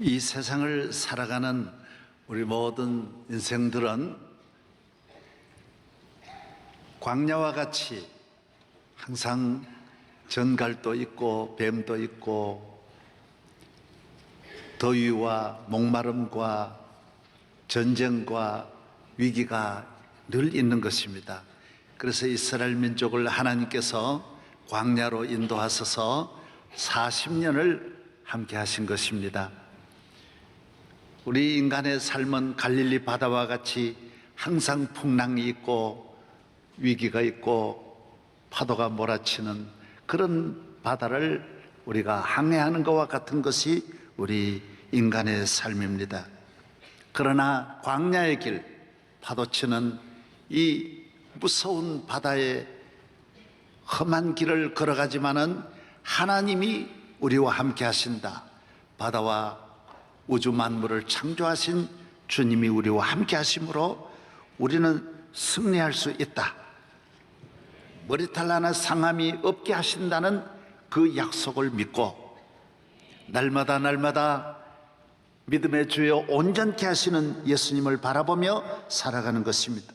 이 세상을 살아가는 우리 모든 인생들은 광야와 같이 항상 전갈도 있고 뱀도 있고 더위와 목마름과 전쟁과 위기가 늘 있는 것입니다. 그래서 이스라엘 민족을 하나님께서 광야로 인도하셔서 40년을 함께 하신 것입니다. 우리 인간의 삶은 갈릴리 바다와 같이 항상 풍랑이 있고 위기가 있고 파도가 몰아치는 그런 바다를 우리가 항해하는 것과 같은 것이 우리 인간의 삶입니다. 그러나 광야의 길, 파도치는 이 무서운 바다의 험한 길을 걸어가지만은 하나님이 우리와 함께 하신다. 바다와 우주 만물을 창조하신 주님이 우리와 함께 하심으로 우리는 승리할 수 있다. 머리털 하나 상함이 없게 하신다는 그 약속을 믿고 날마다 믿음의 주여 온전케 하시는 예수님을 바라보며 살아가는 것입니다.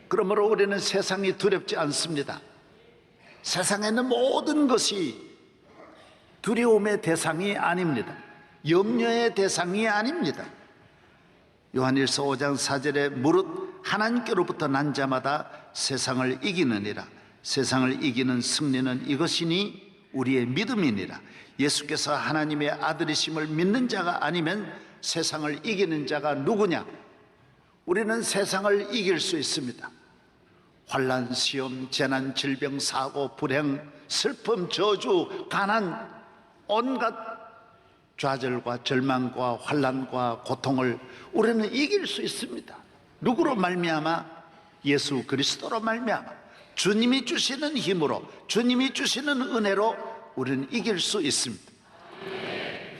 그러므로 우리는 세상이 두렵지 않습니다. 세상에 있는 모든 것이 두려움의 대상이 아닙니다. 염려의 대상이 아닙니다. 요한일서 5장 4절에 무릇 하나님께로부터 난 자마다 세상을 이기느니라. 세상을 이기는 승리는 이것이니 우리의 믿음이니라. 예수께서 하나님의 아들이심을 믿는 자가 아니면 세상을 이기는 자가 누구냐? 우리는 세상을 이길 수 있습니다. 환난, 시험, 재난, 질병, 사고, 불행, 슬픔, 저주, 가난, 온갖 좌절과 절망과 환난과 고통을 우리는 이길 수 있습니다. 누구로 말미암아? 예수 그리스도로 말미암아 주님이 주시는 힘으로, 주님이 주시는 은혜로 우리는 이길 수 있습니다.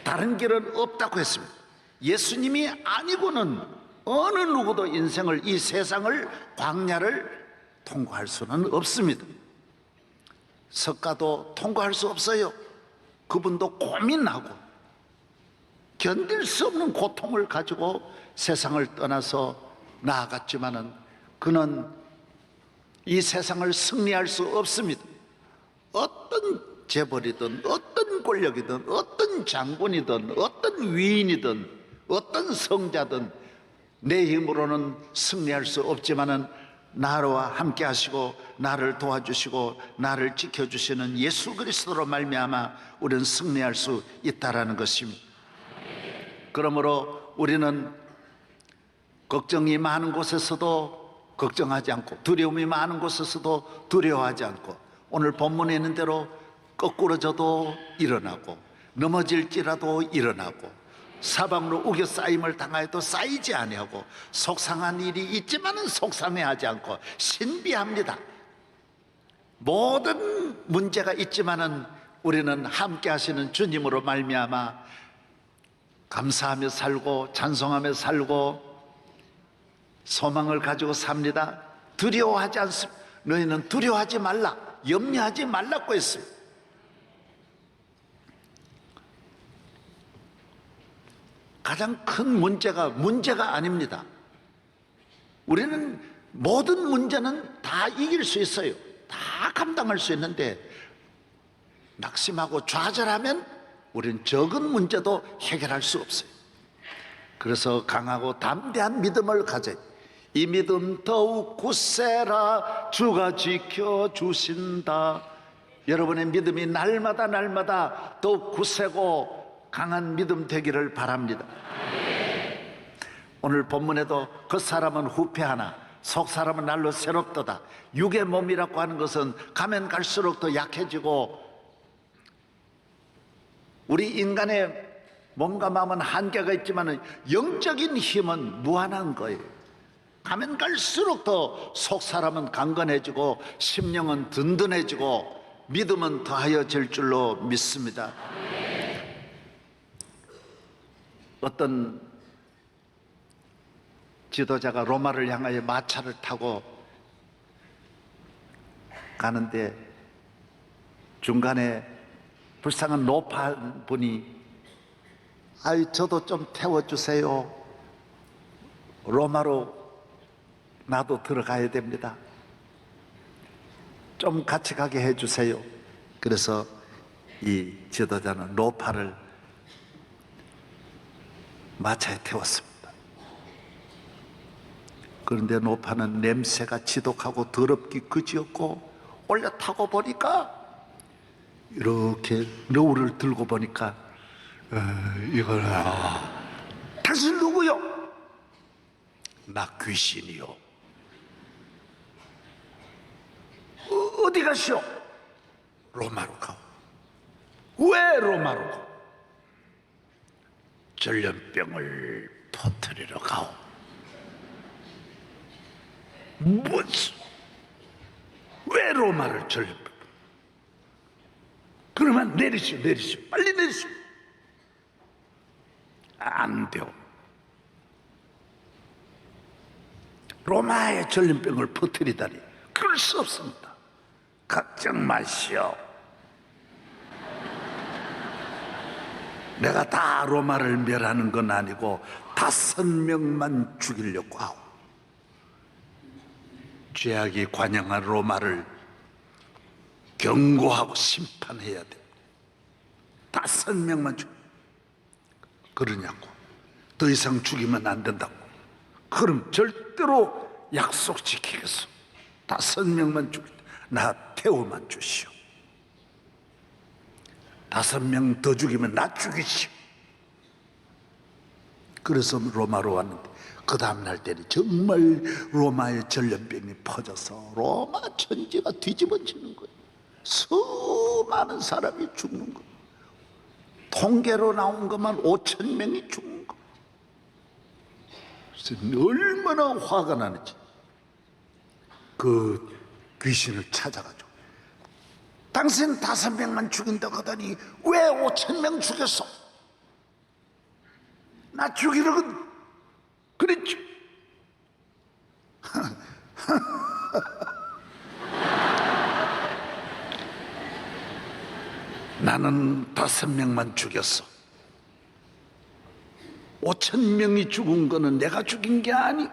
다른 길은 없다고 했습니다. 예수님이 아니고는 어느 누구도 인생을, 이 세상을, 광야를 통과할 수는 없습니다. 석가도 통과할 수 없어요. 그분도 고민하고 견딜 수 없는 고통을 가지고 세상을 떠나서 나아갔지만은 그는 이 세상을 승리할 수 없습니다. 어떤 재벌이든 어떤 권력이든 어떤 장군이든 어떤 위인이든 어떤 성자든 내 힘으로는 승리할 수 없지만은 나와 함께 하시고 나를 도와주시고 나를 지켜주시는 예수 그리스도로 말미암아 우리는 승리할 수 있다라는 것입니다. 그러므로 우리는 걱정이 많은 곳에서도 걱정하지 않고 두려움이 많은 곳에서도 두려워하지 않고 오늘 본문에 있는 대로 거꾸러져도 일어나고 넘어질지라도 일어나고 사방으로 우겨 쌓임을 당하여도 쌓이지 아니하고 속상한 일이 있지만은 속상해하지 않고 신비합니다. 모든 문제가 있지만은 우리는 함께 하시는 주님으로 말미암아 감사하며 살고 찬송하며 살고 소망을 가지고 삽니다. 두려워하지 않습니다. 너희는 두려워하지 말라, 염려하지 말라고 했습니다. 가장 큰 문제가 아닙니다. 우리는 모든 문제는 다 이길 수 있어요. 다 감당할 수 있는데 낙심하고 좌절하면 우리는 적은 문제도 해결할 수 없어요. 그래서 강하고 담대한 믿음을 가져요. 이 믿음 더욱 굳세라 주가 지켜주신다. 여러분의 믿음이 날마다 더욱 굳세고 강한 믿음 되기를 바랍니다. 오늘 본문에도 겉사람은 후패하나 속사람은 날로 새롭도다. 육의 몸이라고 하는 것은 가면 갈수록 더 약해지고 우리 인간의 몸과 마음은 한계가 있지만 영적인 힘은 무한한 거예요. 가면 갈수록 더 속사람은 강건해지고 심령은 든든해지고 믿음은 더하여질 줄로 믿습니다. 어떤 지도자가 로마를 향하여 마차를 타고 가는데 중간에 불쌍한 노파 분이 아이 저도 좀 태워주세요. 로마로 나도 들어가야 됩니다. 좀 같이 가게 해주세요. 그래서 이 지도자는 노파를 마차에 태웠습니다. 그런데 노파는 냄새가 지독하고 더럽기 그지없고 올라타고 보니까 이렇게 너울을 들고 보니까 이걸 당신 누구요? 나 귀신이요. 어디 가시오? 로마로 가오. 왜 로마로 가오? 전염병을 퍼뜨리러 가오. 무슨? 왜 로마를 전염병? 그러면 내리시오, 빨리 내리시오. 안 돼요. 로마의 전염병을 퍼뜨리다니 그럴 수 없습니다. 걱정 마시오. 내가 다 로마를 멸하는 건 아니고 5명만 죽이려고 하오. 죄악이 관영한 로마를 경고하고 심판해야 돼. 5명만 그러냐고. 더 이상 죽이면 안 된다고. 그럼 절대로 약속 지키겠어. 5명만 죽일 때 나 태워만 주시오. 5명 더 죽이면 나 죽이시오. 그래서 로마로 왔는데 그 다음날 때는 정말 로마의 전염병이 퍼져서 로마 전체가 뒤집어지는 거예요. 수많은 사람이 죽는 거예요. 통계로 나온 것만 5,000명이 죽는 거예요. 그래서 얼마나 화가 나는지 그 귀신을 찾아가지고 당신 5명만 죽인다고 하더니 왜 5,000명 죽였어? 나 죽이려고 그랬죠. 나는 5명만 죽였어. 5,000명이 죽은 거는 내가 죽인 게 아니.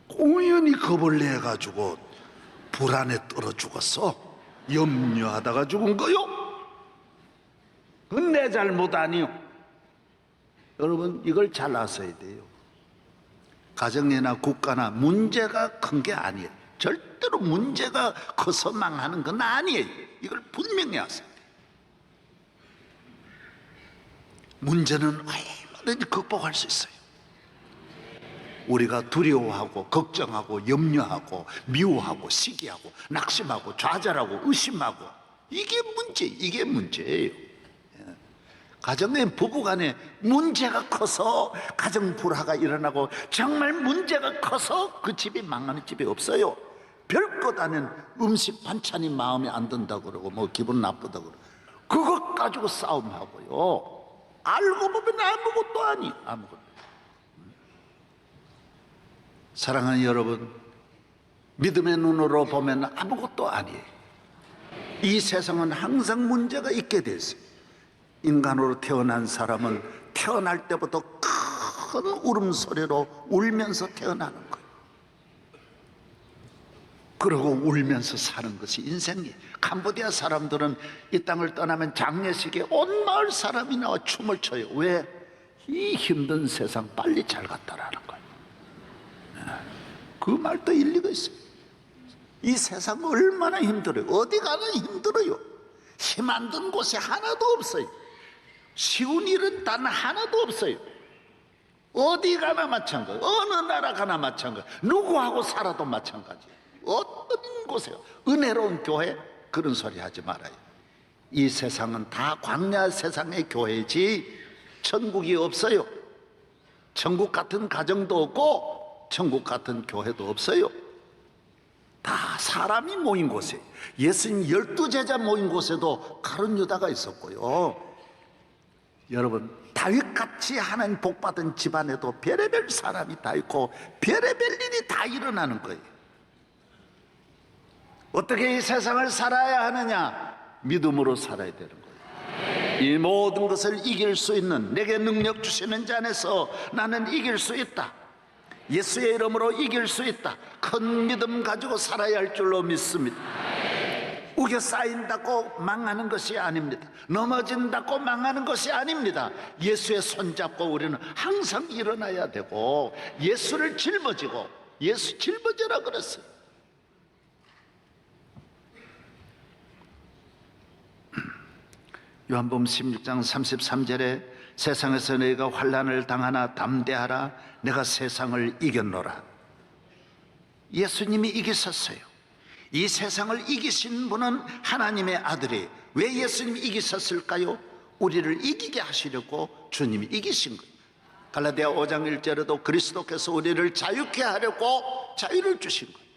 공연히 겁을 내가지고 불안에 떨어 죽었어. 염려하다가 죽은 거요. 그건 내 잘못 아니요. 여러분 이걸 잘 아셔야 돼요. 가정이나 국가나 문제가 큰 게 아니에요. 절대로 문제가 커서 망하는 건 아니에요. 이걸 분명히 아세요. 문제는 얼마든지 극복할 수 있어요. 우리가 두려워하고 걱정하고 염려하고 미워하고 시기하고 낙심하고 좌절하고 의심하고 이게 문제예요. 가정의 부부간에 문제가 커서 가정 불화가 일어나고 정말 문제가 커서 그 집이 망하는 집이 없어요. 별것 아닌 음식 반찬이 마음에 안 든다고 그러고 뭐 기분 나쁘다고 그러고 그것 가지고 싸움하고요. 알고 보면 아무것도 아니. 아무것도. 사랑하는 여러분, 믿음의 눈으로 보면 아무것도 아니에요. 이 세상은 항상 문제가 있게 돼 있어요. 인간으로 태어난 사람은 태어날 때부터 큰 울음소리로 울면서 태어나는 거예요. 그러고 울면서 사는 것이 인생이에요. 캄보디아 사람들은 이 땅을 떠나면 장례식에 온 마을 사람이 나와 춤을 춰요. 왜? 이 힘든 세상 빨리 잘 갔다라는 거예요. 그 말도 일리가 있어요. 이 세상 얼마나 힘들어요. 어디 가나 힘들어요. 힘 안 든 곳이 하나도 없어요. 쉬운 일은 단 하나도 없어요. 어디 가나 마찬가지, 어느 나라 가나 마찬가지, 누구하고 살아도 마찬가지. 어떤 곳에요. 은혜로운 교회 그런 소리 하지 말아요. 이 세상은 다 광야 세상의 교회지 천국이 없어요. 천국 같은 가정도 없고 천국 같은 교회도 없어요. 다 사람이 모인 곳에, 예수님 12제자 모인 곳에도 가룟 유다가 있었고요. 여러분, 다윗같이 하나님 복받은 집안에도 별의별 사람이 다 있고 별의별 일이 다 일어나는 거예요. 어떻게 이 세상을 살아야 하느냐? 믿음으로 살아야 되는 거예요. 이 모든 것을 이길 수 있는 내게 능력 주시는 자 안에서 나는 이길 수 있다. 예수의 이름으로 이길 수 있다. 큰 믿음 가지고 살아야 할 줄로 믿습니다. 우겨 쌓인다고 망하는 것이 아닙니다. 넘어진다고 망하는 것이 아닙니다. 예수의 손잡고 우리는 항상 일어나야 되고, 예수를 짊어지고, 예수 짊어져라 그랬어요. 요한복음 16장 33절에 세상에서 너희가 환난을 당하나 담대하라, 내가 세상을 이겼노라. 예수님이 이기셨어요. 이 세상을 이기신 분은 하나님의 아들이에요. 왜 예수님이 이기셨을까요? 우리를 이기게 하시려고 주님이 이기신 거예요. 갈라디아 5장 1절에도 그리스도께서 우리를 자유케 하려고 자유를 주신 거예요.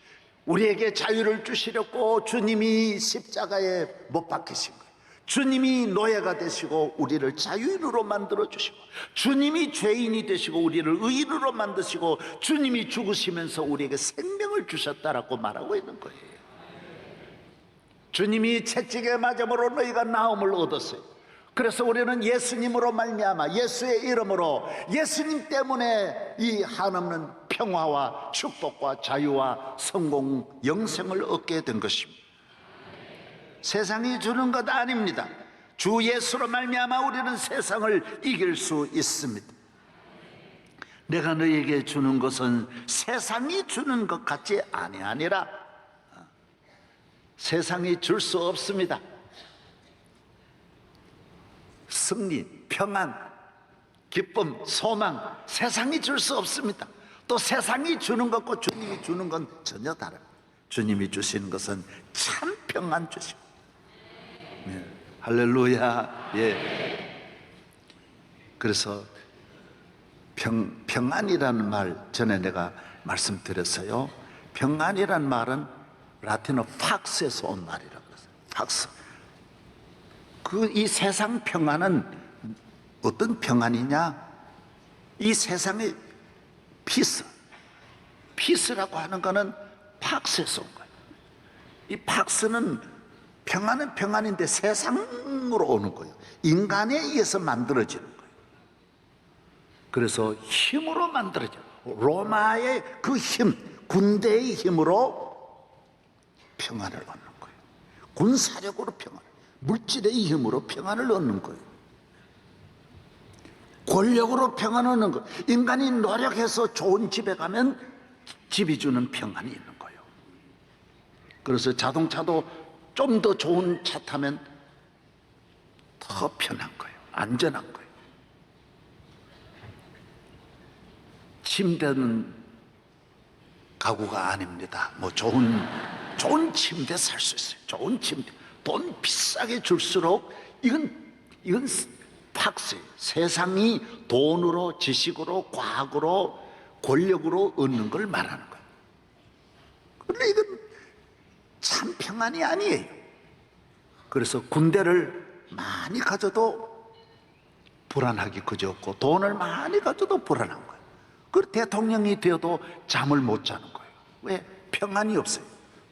우리에게 자유를 주시려고 주님이 십자가에 못 박히신 거예요. 주님이 노예가 되시고 우리를 자유인으로 만들어 주시고, 주님이 죄인이 되시고 우리를 의인으로 만드시고, 주님이 죽으시면서 우리에게 생명을 주셨다라고 말하고 있는 거예요. 주님이 채찍에 맞음으로 너희가 나음을 얻었어요. 그래서 우리는 예수님으로 말미암아, 예수의 이름으로, 예수님 때문에 이 한없는 평화와 축복과 자유와 성공, 영생을 얻게 된 것입니다. 세상이 주는 것 아닙니다. 주 예수로 말미암아 우리는 세상을 이길 수 있습니다. 내가 너희에게 주는 것은 세상이 주는 것 같이 아니하니라. 세상이 줄 수 없습니다. 승리, 평안, 기쁨, 소망, 세상이 줄 수 없습니다. 또 세상이 주는 것과 주님이 주는 건 전혀 다릅니다. 주님이 주시는 것은 참 평안 주십니다. 네. 할렐루야. 예. 그래서 평안이라는 말 전에 내가 말씀드렸어요. 평안이라는 말은 라틴어 팍스에서 온 말이라고 그랬어요. 팍스. 이 세상 평안은 어떤 평안이냐? 이 세상의 피스라고 하는 거는 팍스에서 온 거예요. 이 팍스는 평안은 평안인데 세상으로 오는 거예요. 인간에 의해서 만들어지는 거예요. 그래서 힘으로 만들어져요. 로마의 그 힘, 군대의 힘으로 평안을 얻는 거예요. 군사력으로 평안, 물질의 힘으로 평안을 얻는 거예요. 권력으로 평안을 얻는 거예요. 인간이 노력해서 좋은 집에 가면 집이 주는 평안이 있는 거예요. 그래서 자동차도 좀 더 좋은 차 타면 더 편한 거예요. 안전한 거예요. 침대는 가구가 아닙니다. 뭐 좋은 침대 살 수 있어요. 좋은 침대. 돈 비싸게 줄수록 이건 팍스예요. 세상이 돈으로, 지식으로, 과학으로, 권력으로 얻는 걸 말하는 거예요. 그런데 이건 참 평안이 아니에요. 그래서 군대를 많이 가져도 불안하기 그지없고, 돈을 많이 가져도 불안한 거예요. 그 대통령이 되어도 잠을 못 자는 거예요. 왜? 평안이 없어요.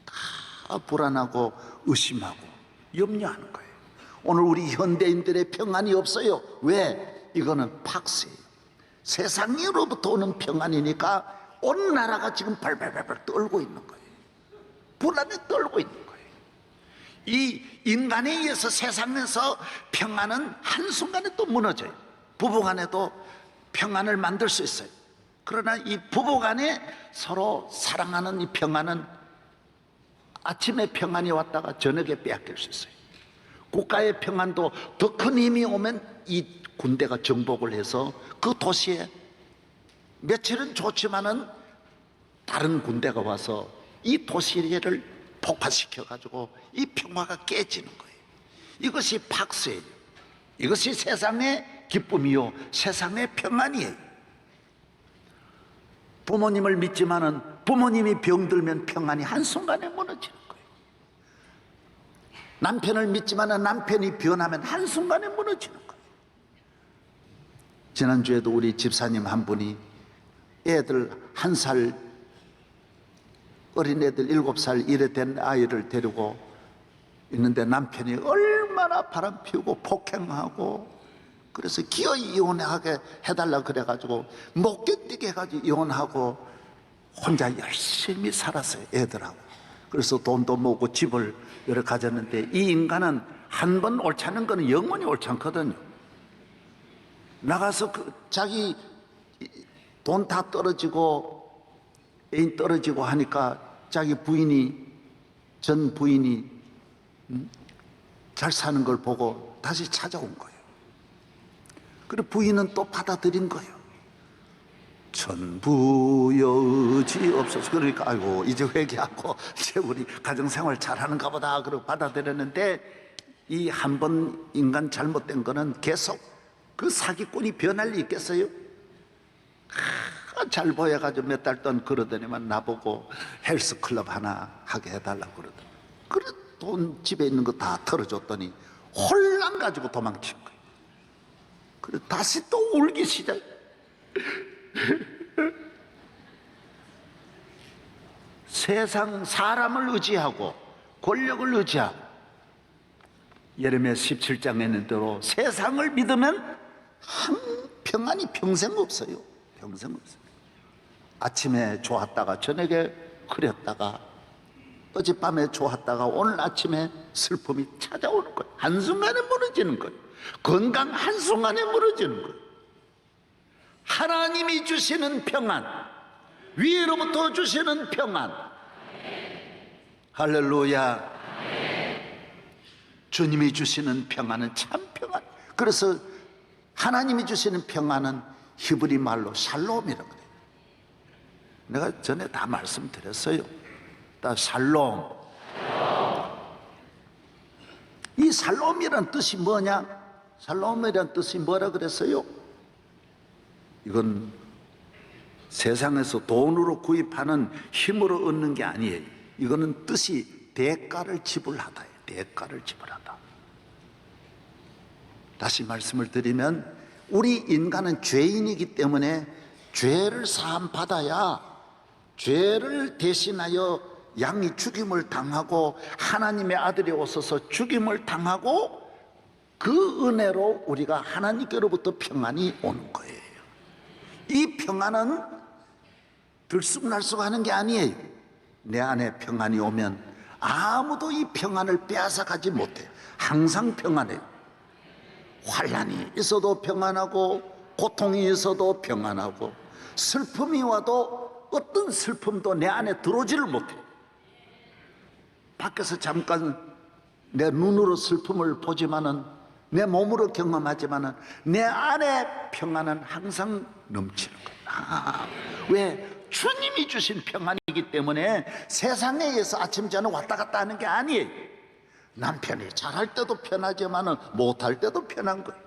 다 불안하고 의심하고 염려하는 거예요. 오늘 우리 현대인들의 평안이 없어요. 왜? 이거는 팍스예요. 세상으로부터 오는 평안이니까 온 나라가 지금 발발발발 떨고 있는 거예요. 불안에 떨고 있는 거예요. 이 인간에 의해서 세상에서 평안은 한순간에 또 무너져요. 부부간에도 평안을 만들 수 있어요. 그러나 이 부부간에 서로 사랑하는 이 평안은 아침에 평안이 왔다가 저녁에 빼앗길 수 있어요. 국가의 평안도 더 큰 힘이 오면 이 군대가 정복을 해서 그 도시에 며칠은 좋지만은 다른 군대가 와서 이 도시를 폭파시켜 가지고 이 평화가 깨지는 거예요. 이것이 팍스예요. 이것이 세상의 기쁨이요, 세상의 평안이에요. 부모님을 믿지만은 부모님이 병들면 평안이 한순간에 무너지는 거예요. 남편을 믿지만은 남편이 변하면 한순간에 무너지는 거예요. 지난주에도 우리 집사님 한 분이 애들 1살, 어린애들 7살 이래 된 아이를 데리고 있는데 남편이 얼마나 때나 바람 피우고 폭행하고, 그래서 기어이 이혼하게 해달라 그래가지고 못 견디게 해가지고 이혼하고 혼자 열심히 살았어요, 애들하고. 그래서 돈도 모으고 집을 여러 가졌는데, 이 인간은 한 번 옳지 않은 거는 영원히 옳지 않거든요. 나가서 자기 돈 다 떨어지고 애인 떨어지고 하니까 자기 부인이, 전 부인이 잘 사는 걸 보고 다시 찾아온 거예요. 그리고 부인은 또 받아들인 거예요. 천부여지 없어서. 그러니까 아이고 이제 회개하고 이제 우리 가정생활 잘하는가 보다 그러고 받아들였는데, 이 한 번 인간 잘못된 거는 계속 그 사기꾼이 변할 리 있겠어요? 잘 보여가지고 몇 달 동안 그러더니만 나보고 헬스클럽 하나 하게 해달라고 그러더니, 그래 돈 집에 있는 거 다 털어줬더니 혼란 가지고 도망친 거예요. 그래 다시 또 울기 시작. 세상 사람을 의지하고 권력을 의지하고, 예레미야 17장에 있는 대로 세상을 믿으면 평안이 평생 없어요. 평생 없어요. 아침에 좋았다가 저녁에 그렸다가, 어젯밤에 좋았다가 오늘 아침에 슬픔이 찾아오는 거예요. 한순간에 무너지는 거예요. 건강 한순간에 무너지는 거예요. 하나님이 주시는 평안, 위로부터 주시는 평안. 할렐루야. 주님이 주시는 평안은 참 평안. 그래서 하나님이 주시는 평안은 히브리 말로 샬롬이라고 그래요. 내가 전에 다 말씀드렸어요. 샬롬. 이 샬롬이란 뜻이 뭐냐? 샬롬이란 뜻이 뭐라 그랬어요? 이건 세상에서 돈으로 구입하는 힘으로 얻는 게 아니에요. 이거는 뜻이 대가를 지불하다예요. 대가를 지불하다. 다시 말씀을 드리면, 우리 인간은 죄인이기 때문에 죄를 사함 받아야, 죄를 대신하여 양이 죽임을 당하고 하나님의 아들이 오셔서 죽임을 당하고, 그 은혜로 우리가 하나님께로부터 평안이 오는 거예요. 이 평안은 들쑥날쑥하는 게 아니에요. 내 안에 평안이 오면 아무도 이 평안을 빼앗아가지 못해요. 항상 평안해요. 환난이 있어도 평안하고, 고통이 있어도 평안하고, 슬픔이 와도 어떤 슬픔도 내 안에 들어오지를 못해요. 밖에서 잠깐 내 눈으로 슬픔을 보지만은, 내 몸으로 경험하지만은 내 안에 평안은 항상 넘치는 거예요. 왜? 주님이 주신 평안이기 때문에 세상에 의해서 아침 저녁 왔다 갔다 하는 게 아니에요. 남편이 잘할 때도 편하지만은 못할 때도 편한 거예요.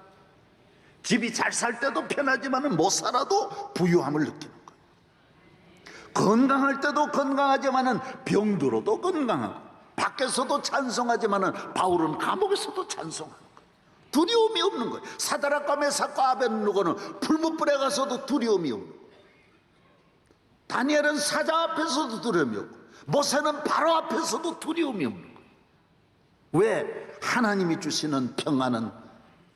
집이 잘 살 때도 편하지만은 못 살아도 부유함을 느끼는 거예요. 건강할 때도 건강하지만은 병들어도 건강하고, 밖에서도 찬송하지만은 바울은 감옥에서도 찬송하는 거예요. 두려움이 없는 거예요. 사드락과 메삭과 아벳느고는 풀무불에 가서도 두려움이 없는 거예요. 다니엘은 사자 앞에서도 두려움이 없고, 모세는 바로 앞에서도 두려움이 없는 거예요. 왜? 하나님이 주시는 평안은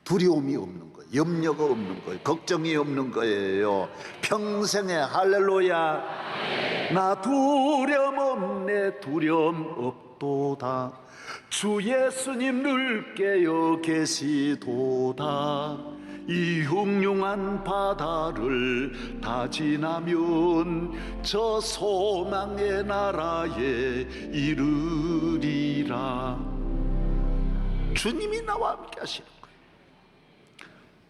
두려움이 없는 거예요. 염려가 없는 거예요. 걱정이 없는 거예요. 평생에. 할렐루야. 나 두려움 없네, 두려움 없도다. 주 예수님 늘 깨어 계시도다. 이 흉흉한 바다를 다 지나면 저 소망의 나라에 이르리라. 주님이 나와 함께 하시는 거예요.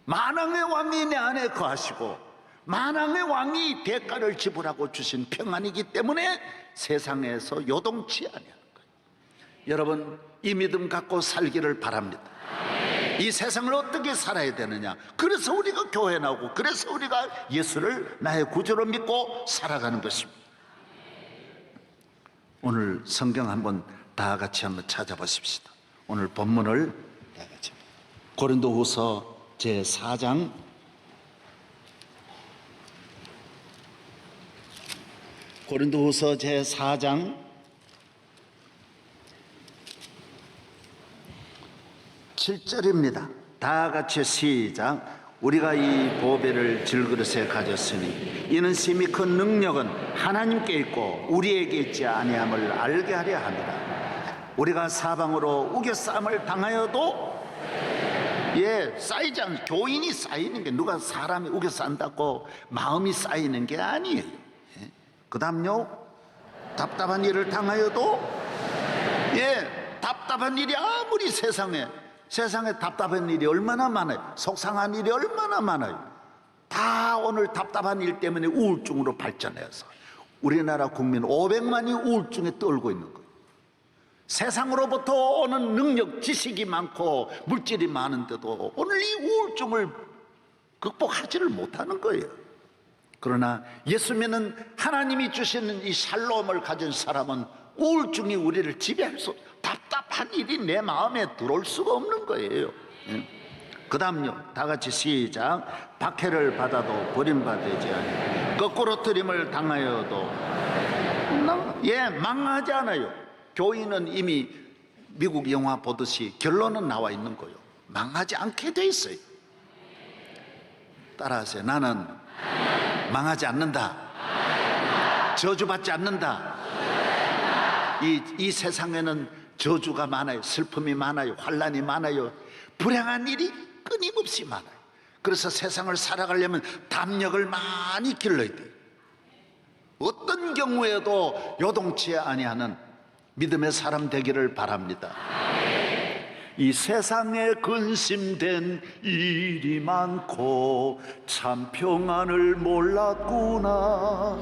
만왕의 왕이 내 안에 거하시고, 만왕의 왕이 대가를 지불하고 주신 평안이기 때문에 세상에서 요동치 아니하는 거예요. 여러분, 이 믿음 갖고 살기를 바랍니다. 이 세상을 어떻게 살아야 되느냐? 그래서 우리가 교회 나오고, 그래서 우리가 예수를 나의 구주로 믿고 살아가는 것입니다. 오늘 성경 한번 다 같이 한번 찾아보십시다. 오늘 본문을 다 같이 고린도후서 제4장 고린도후서 제4장 7절입니다. 다 같이 시작. 우리가 이 보배를 질그릇에 가졌으니 이는 심히 큰 능력은 하나님께 있고 우리에게 있지 아니함을 알게 하려 합니다. 우리가 사방으로 우겨싸움을 당하여도 쌓이지 않는, 교인이 쌓이는 게, 누가 사람이 우겨싼다고 마음이 쌓이는 게 아니에요. 그 다음요, 답답한 일을 당하여도, 답답한 일이 아무리 세상에 답답한 일이 얼마나 많아요. 속상한 일이 얼마나 많아요. 다 오늘 답답한 일 때문에 우울증으로 발전해서 우리나라 국민 500만이 우울증에 떨고 있는 거예요. 세상으로부터 오는 능력, 지식이 많고 물질이 많은데도 오늘 이 우울증을 극복하지를 못하는 거예요. 그러나 예수 믿는 하나님이 주시는 이 샬롬을 가진 사람은 우울증이 우리를 지배할 수, 답답한 일이 내 마음에 들어올 수가 없는 거예요. 그 다음요, 다 같이 시작. 박해를 받아도 버림받지 않아요. 거꾸로 트림을 당하여도 망하지 않아요. 교인은 이미 미국 영화 보듯이 결론은 나와 있는 거예요. 망하지 않게 돼 있어요. 따라하세요. 나는 망하지 않는다. 저주받지 않는다. 이 세상에는 저주가 많아요. 슬픔이 많아요. 환난이 많아요. 불행한 일이 끊임없이 많아요. 그래서 세상을 살아가려면 담력을 많이 길러야 돼요. 어떤 경우에도 요동치 아니하는 믿음의 사람 되기를 바랍니다. 이 세상에 근심된 일이 많고 참 평안을 몰랐구나.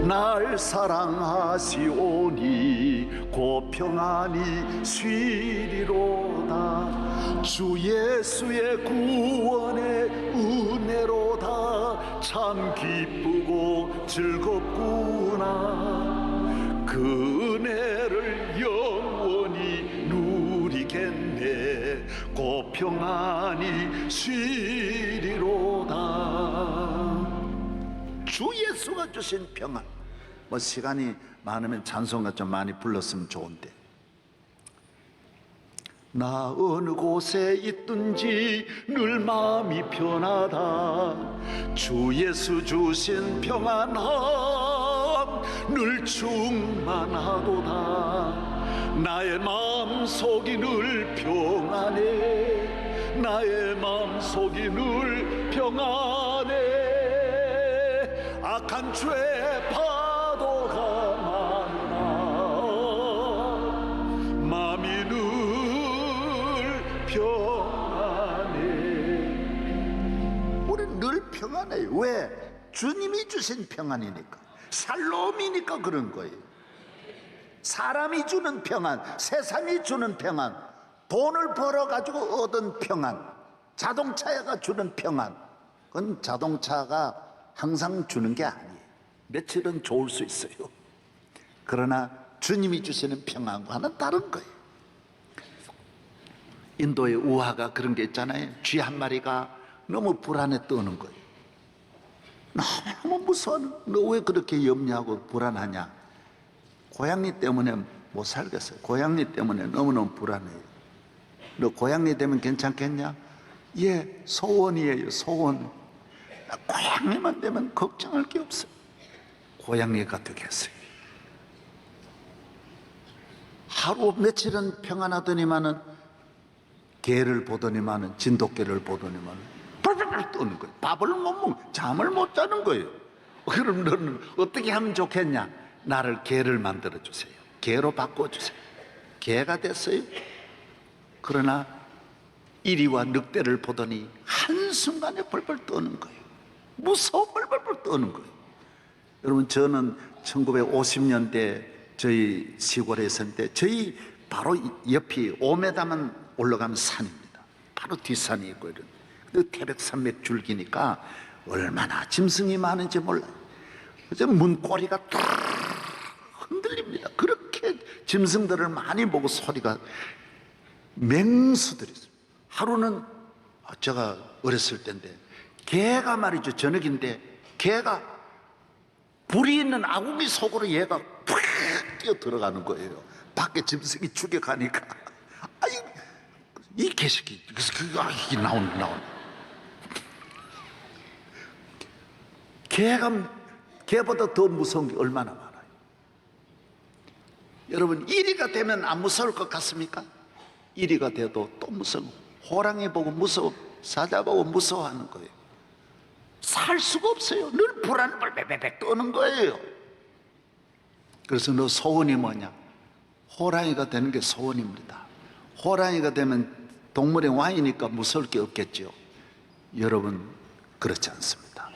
날 사랑하시오니 곧 평안이 쉬리로다. 주 예수의 구원의 은혜로다. 참 기쁘고 즐겁구나. 그 은혜를 영원히 누리겠네. 곧 평안이 쉬리로다. 주 예수가 주신 평안. 시간이 많으면 찬송가 좀 많이 불렀으면 좋은데, 나 어느 곳에 있든지 늘 마음이 편하다. 주 예수 주신 평안함 늘 충만하도다. 나의 마음속이 늘 평안해. 나의 마음속이 늘 평안해. 악한 죄 파도가 많으나 마음이 늘 평안해. 우리는 늘 평안해요. 왜? 주님이 주신 평안이니까. 샬롬이니까 그런 거예요. 사람이 주는 평안, 세상이 주는 평안, 돈을 벌어가지고 얻은 평안, 자동차가 주는 평안, 그건 자동차가 항상 주는 게 아니에요. 며칠은 좋을 수 있어요. 그러나 주님이 주시는 평안과는 다른 거예요. 인도의 우화가 그런 게 있잖아요. 쥐 한 마리가 너무 불안에 떠는 거예요. 너무 무서워. 너 왜 그렇게 염려하고 불안하냐? 고양이 때문에 못 살겠어요. 고양이 때문에 너무너무 불안해요. 너 고양이 되면 괜찮겠냐? 예, 소원이에요. 소원. 고양이만 되면 걱정할 게 없어요. 고양이가 되겠어요. 하루 며칠은 평안하더니만은 개를 보더니만은, 진돗개를 보더니만은 벌벌 떠는 거예요. 밥을 못 먹고 잠을 못 자는 거예요. 그럼 너는 어떻게 하면 좋겠냐? 나를 개를 만들어 주세요. 개로 바꿔 주세요. 개가 됐어요. 그러나 이리와 늑대를 보더니 한순간에 벌벌 떠는 거예요. 무서워 벌벌 떠는 거예요. 여러분, 저는 1950년대 저희 시골에 있을 때 저희 바로 옆이 5m만 올라가면 산입니다. 바로 뒷산이 있고 이런. 근데 태백산맥 줄기니까 얼마나 짐승이 많은지 몰라요. 그래서 문고리가 탁 흔들립니다. 그렇게 짐승들을 많이 보고 소리가, 맹수들이 있어요. 하루는 제가 어렸을 때인데 개가 말이죠, 저녁인데 개가 불이 있는 아궁이 속으로 얘가 푹 뛰어 들어가는 거예요. 밖에 짐승이 죽여가니까 아이 이 개새끼 그래서 이게 나오네. 개보다 더 무서운 게 얼마나 많아요. 여러분 1위가 되면 안 무서울 것 같습니까? 1위가 돼도 또 무서워. 호랑이 보고 무서워, 사자 보고 무서워하는 거예요. 살 수가 없어요. 늘 불안을 베베베 떠는 거예요. 그래서 너 소원이 뭐냐? 호랑이가 되는 게 소원입니다. 호랑이가 되면 동물의 왕이니까 무서울 게 없겠죠. 여러분 그렇지 않습니다.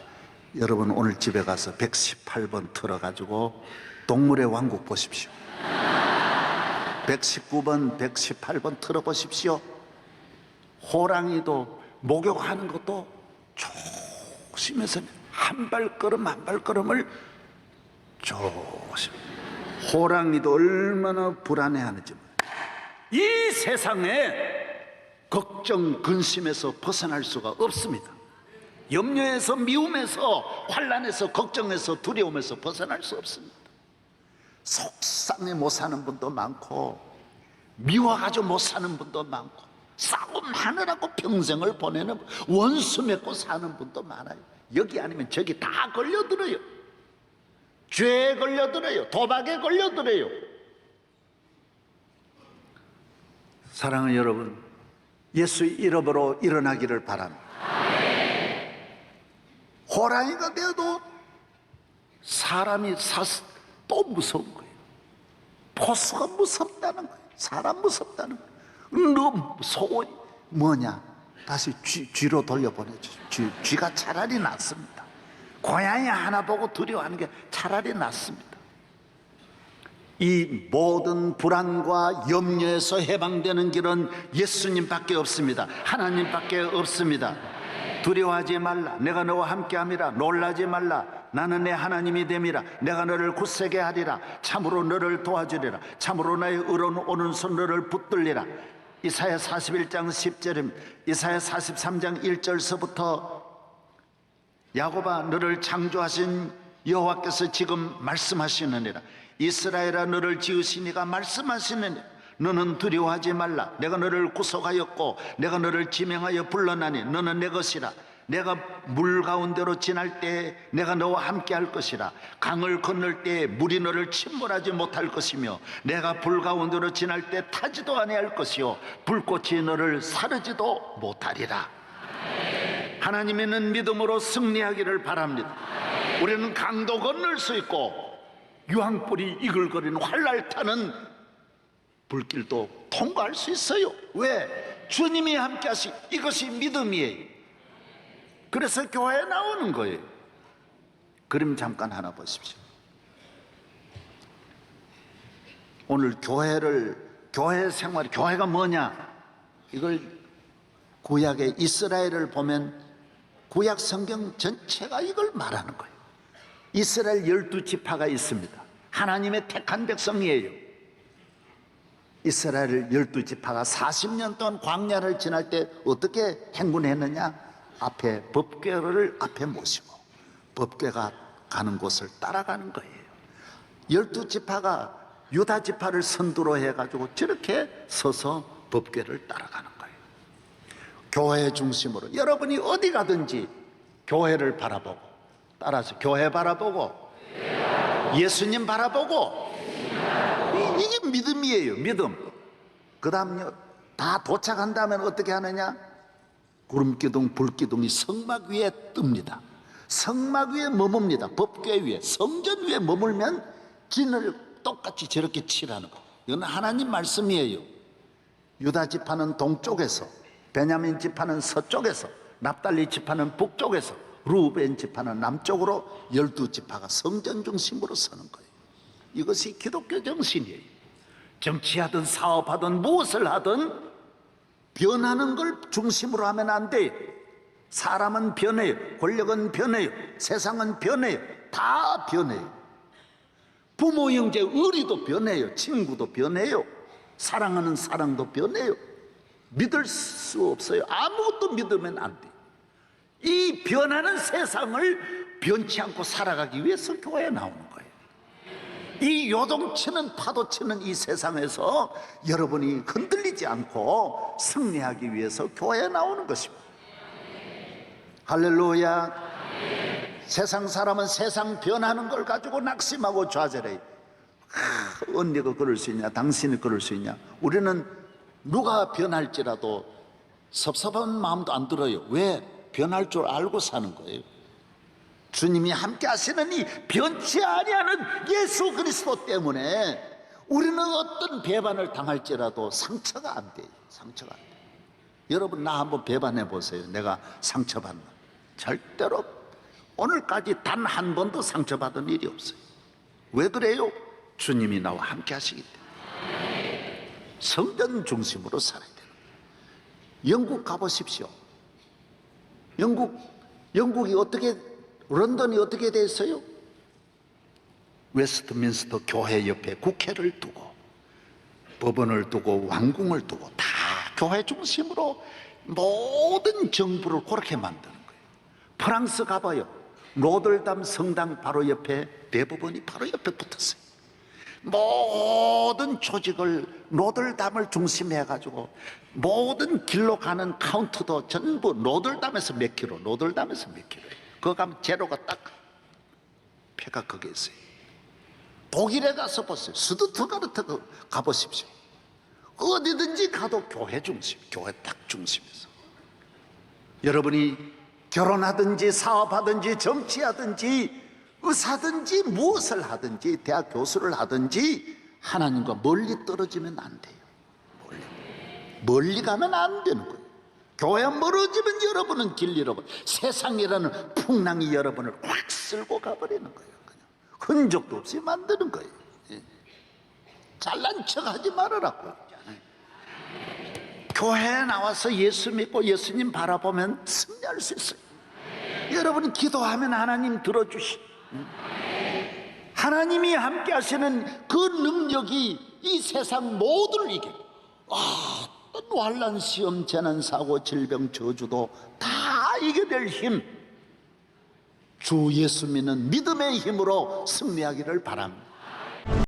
여러분 오늘 집에 가서 118번 틀어가지고 동물의 왕국 보십시오. 119번, 118번 틀어보십시오. 호랑이도 목욕하는 것도 조심해서 한 발걸음 한 발걸음을 조심. 호랑이도 얼마나 불안해하는지. 이 세상에 걱정, 근심에서 벗어날 수가 없습니다. 염려에서, 미움에서, 환난에서, 걱정에서, 두려움에서 벗어날 수 없습니다. 속상해 못 사는 분도 많고 미워가지고 못 사는 분도 많고 싸움하느라고 평생을 보내는 원수 맺고 사는 분도 많아요. 여기 아니면 저기 다 걸려들어요. 죄에 걸려들어요. 도박에 걸려들어요. 사랑하는 여러분, 예수 이름으로 일어나기를 바랍니다. 호랑이가 되어도 사람이 또 무서운 거예요. 포수가 무섭다는 거예요. 사람 무섭다는 거예요. 너 소원이 뭐냐? 다시 쥐로 돌려보내주세요. 쥐가 차라리 낫습니다. 고양이 하나 보고 두려워하는 게 차라리 낫습니다. 이 모든 불안과 염려에서 해방되는 길은 예수님밖에 없습니다. 하나님밖에 없습니다. 두려워하지 말라. 내가 너와 함께함이라. 놀라지 말라. 나는 내 하나님이 됨이라. 내가 너를 굳세게 하리라. 참으로 너를 도와주리라. 참으로 나의 의로운 오른손 너를 붙들리라. 이사야 41장 10절임. 이사야 43장 1절서부터 야곱아 너를 창조하신 여호와께서 지금 말씀하시느니라. 이스라엘아 너를 지으신 이가 말씀하시느니라. 너는 두려워하지 말라. 내가 너를 구속하였고 내가 너를 지명하여 불러나니 너는 내 것이라. 내가 물 가운데로 지날 때에 내가 너와 함께 할 것이라. 강을 건널 때에 물이 너를 침몰하지 못할 것이며 내가 불 가운데로 지날 때 타지도 아니할 것이요 불꽃이 너를 사르지도 못하리라. 하나님에는 믿음으로 승리하기를 바랍니다. 우리는 강도 건널 수 있고 유황불이 이글거리는 활날 타는 불길도 통과할 수 있어요. 왜? 주님이 함께 하시. 이것이 믿음이에요. 그래서 교회에 나오는 거예요. 그림 잠깐 하나 보십시오. 오늘 교회 생활, 교회가 뭐냐? 이걸 구약의 이스라엘을 보면 구약 성경 전체가 이걸 말하는 거예요. 이스라엘 12지파가 있습니다. 하나님의 택한 백성이에요. 이스라엘 12지파가 40년 동안 광야를 지날 때 어떻게 행군했느냐? 앞에 법궤를 앞에 모시고 법궤가 가는 곳을 따라가는 거예요. 12지파가 유다지파를 선두로 해가지고 저렇게 서서 법궤를 따라가는 거예요. 교회 중심으로 여러분이 어디 가든지 교회를 바라보고 따라서 교회 바라보고 예수님 바라보고 이게 믿음이에요. 믿음. 그 다음요 다 도착한 다음에 어떻게 하느냐? 구름기둥 불기둥이 성막 위에 뜹니다. 성막 위에 머뭅니다. 법궤 위에 성전 위에 머물면 진을 똑같이 저렇게 칠하는 거. 이건 하나님 말씀이에요. 유다 지파는 동쪽에서, 베냐민 지파는 서쪽에서, 납달리 지파는 북쪽에서, 루벤 지파는 남쪽으로 12지파가 성전 중심으로 서는 거예요. 이것이 기독교 정신이에요. 정치하든 사업하든 무엇을 하든 변하는 걸 중심으로 하면 안 돼요. 사람은 변해요. 권력은 변해요. 세상은 변해요. 다 변해요. 부모, 형제, 의리도 변해요. 친구도 변해요. 사랑하는 사랑도 변해요. 믿을 수 없어요. 아무것도 믿으면 안 돼요. 이 변하는 세상을 변치 않고 살아가기 위해서 교회에 나오는 거예요. 이 요동치는 파도치는 이 세상에서 여러분이 흔들리지 않고 승리하기 위해서 교회에 나오는 것입니다. 할렐루야. 세상 사람은 세상 변하는 걸 가지고 낙심하고 좌절해요. 언니가 그럴 수 있냐, 당신이 그럴 수 있냐. 우리는 누가 변할지라도 섭섭한 마음도 안 들어요. 왜? 변할 줄 알고 사는 거예요. 주님이 함께 하시는 이 변치 아니하는 예수 그리스도 때문에 우리는 어떤 배반을 당할지라도 상처가 안 돼요. 상처가 안 돼요. 여러분, 나 한번 배반해 보세요. 내가 상처받나? 절대로 오늘까지 단 한 번도 상처받은 일이 없어요. 왜 그래요? 주님이 나와 함께 하시기 때문에. 성전 중심으로 살아야 돼요. 영국 가보십시오. 영국이 어떻게, 런던이 어떻게 됐어요? 웨스트민스터 교회 옆에 국회를 두고 법원을 두고 왕궁을 두고 다 교회 중심으로 모든 정부를 그렇게 만드는 거예요. 프랑스 가봐요. 노들담 성당 바로 옆에 대법원이 바로 옆에 붙었어요. 모든 조직을 노들담을 중심해가지고 모든 길로 가는 카운트도 전부 노들담에서 몇 킬로, 노들담에서 몇 킬로예요. 거기 가면 제로가 딱 표가 거기에 있어요. 독일에 가서 보세요. 스투트가르트 가보십시오. 어디든지 가도 교회 중심, 교회 딱 중심에서. 여러분이 결혼하든지 사업하든지 정치하든지 의사든지 무엇을 하든지 대학 교수를 하든지 하나님과 멀리 떨어지면 안 돼요. 멀리 가면 안 되는 거예요. 교회 멀어지면 여러분은 길 잃어버, 세상이라는 풍랑이 여러분을 확 쓸고 가버리는 거예요. 그냥 흔적도 없이 만드는 거예요. 잘난 척 하지 말으라고. 교회에 나와서 예수 믿고 예수님 바라보면 승리할 수 있어요. 여러분이 기도하면 하나님 들어주시. 하나님이 함께 하시는 그 능력이 이 세상 모두를 이겨. 환난, 시험, 재난, 사고, 질병, 저주도 다 이겨낼 힘, 주 예수 믿는 믿음의 힘으로 승리하기를 바랍니다.